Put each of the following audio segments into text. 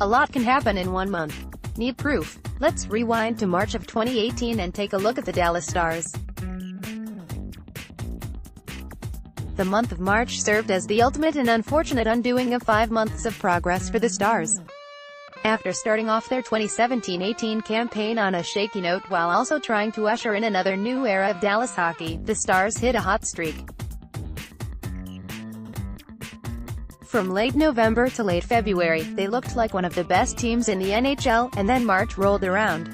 A lot can happen in 1 month. Need proof? Let's rewind to March of 2018 and take a look at the Dallas Stars. The month of March served as the ultimate and unfortunate undoing of 5 months of progress for the Stars. After starting off their 2017-18 campaign on a shaky note while also trying to usher in another new era of Dallas hockey, the Stars hit a hot streak. From late November to late February, they looked like one of the best teams in the NHL, and then March rolled around.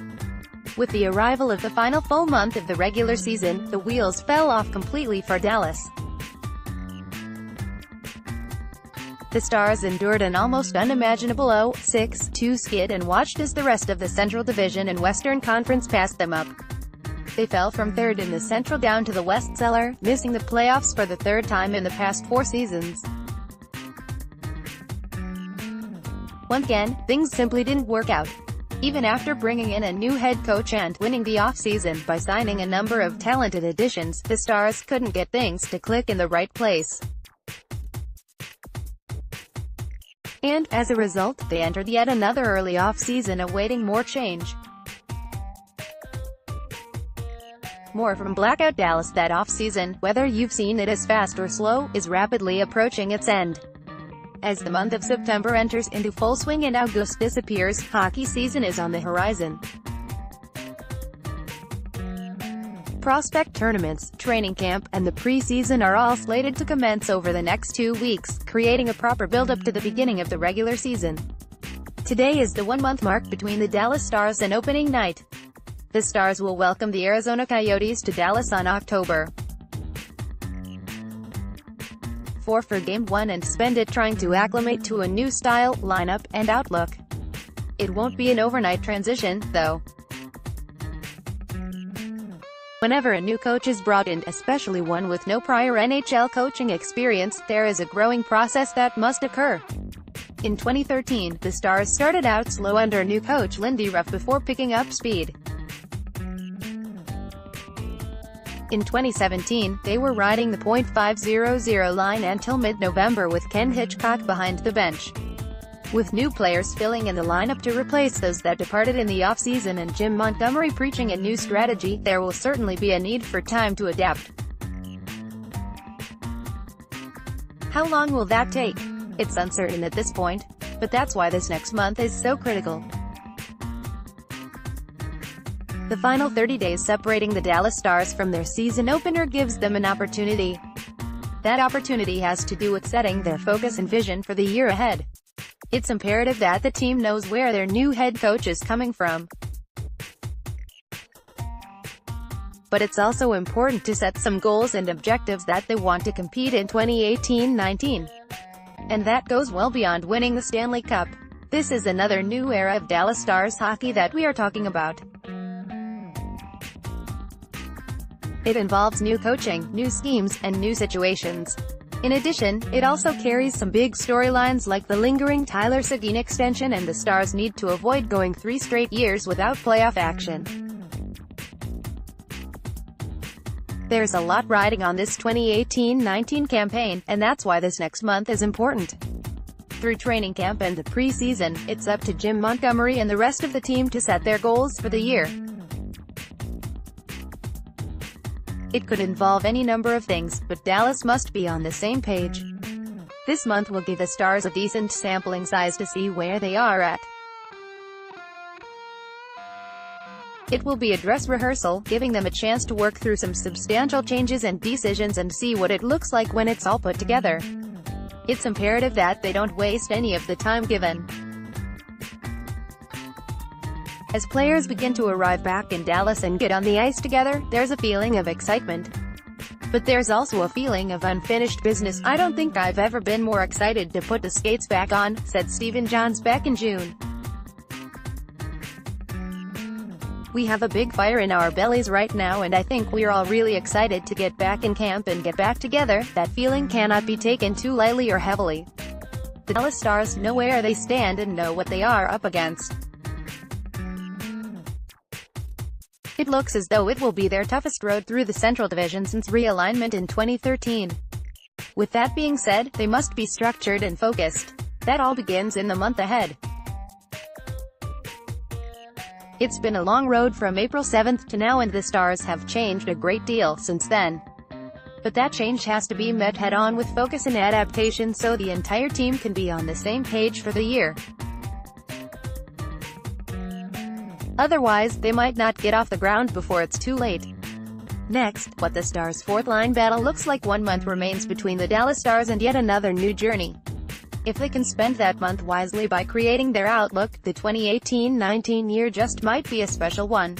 With the arrival of the final full month of the regular season, the wheels fell off completely for Dallas. The Stars endured an almost unimaginable 0-6-2 skid and watched as the rest of the Central Division and Western Conference passed them up. They fell from third in the Central down to the West cellar, missing the playoffs for the third time in the past 4 seasons. Once again, things simply didn't work out. Even after bringing in a new head coach and winning the offseason by signing a number of talented additions, the Stars couldn't get things to click in the right place. And, as a result, they entered yet another early off-season awaiting more change. More from Blackout Dallas that off-season, whether you've seen it as fast or slow, is rapidly approaching its end. As the month of September enters into full swing and August disappears, hockey season is on the horizon. Prospect tournaments, training camp, and the preseason are all slated to commence over the next 2 weeks, creating a proper build-up to the beginning of the regular season. Today is the 1-month mark between the Dallas Stars and opening night. The Stars will welcome the Arizona Coyotes to Dallas on October 4 for Game 1 and spend it trying to acclimate to a new style, lineup, and outlook. It won't be an overnight transition, though. Whenever a new coach is brought in, especially one with no prior NHL coaching experience, there is a growing process that must occur. In 2013, the Stars started out slow under new coach Lindy Ruff before picking up speed. In 2017, they were riding the .500 line until mid-November with Ken Hitchcock behind the bench. With new players filling in the lineup to replace those that departed in the offseason and Jim Montgomery preaching a new strategy, there will certainly be a need for time to adapt. How long will that take? It's uncertain at this point, but that's why this next month is so critical. The final 30 days separating the Dallas Stars from their season opener gives them an opportunity. That opportunity has to do with setting their focus and vision for the year ahead. It's imperative that the team knows where their new head coach is coming from. But it's also important to set some goals and objectives that they want to compete in 2018-19. And that goes well beyond winning the Stanley Cup. This is another new era of Dallas Stars hockey that we are talking about. It involves new coaching, new schemes, and new situations. In addition, it also carries some big storylines like the lingering Tyler Seguin extension and the Stars' need to avoid going 3 straight years without playoff action. There's a lot riding on this 2018-19 campaign, and that's why this next month is important. Through training camp and the preseason, it's up to Jim Montgomery and the rest of the team to set their goals for the year. It could involve any number of things, but Dallas must be on the same page. This month will give the Stars a decent sampling size to see where they are at. It will be a dress rehearsal, giving them a chance to work through some substantial changes and decisions and see what it looks like when it's all put together. It's imperative that they don't waste any of the time given. As players begin to arrive back in Dallas and get on the ice together, there's a feeling of excitement. But there's also a feeling of unfinished business. "I don't think I've ever been more excited to put the skates back on," said Stephen Johns back in June. "We have a big fire in our bellies right now and I think we're all really excited to get back in camp and get back together. That feeling cannot be taken too lightly or heavily. The Dallas Stars know where they stand and know what they are up against. It looks as though it will be their toughest road through the Central Division since realignment in 2013. With that being said, they must be structured and focused. That all begins in the month ahead. It's been a long road from April 7th to now, and the Stars have changed a great deal since then. But that change has to be met head-on with focus and adaptation so the entire team can be on the same page for the year. Otherwise, they might not get off the ground before it's too late. Next, what the Stars' fourth-line battle looks like. 1 month remains between the Dallas Stars and yet another new journey. If they can spend that month wisely by creating their outlook, the 2018-19 year just might be a special one.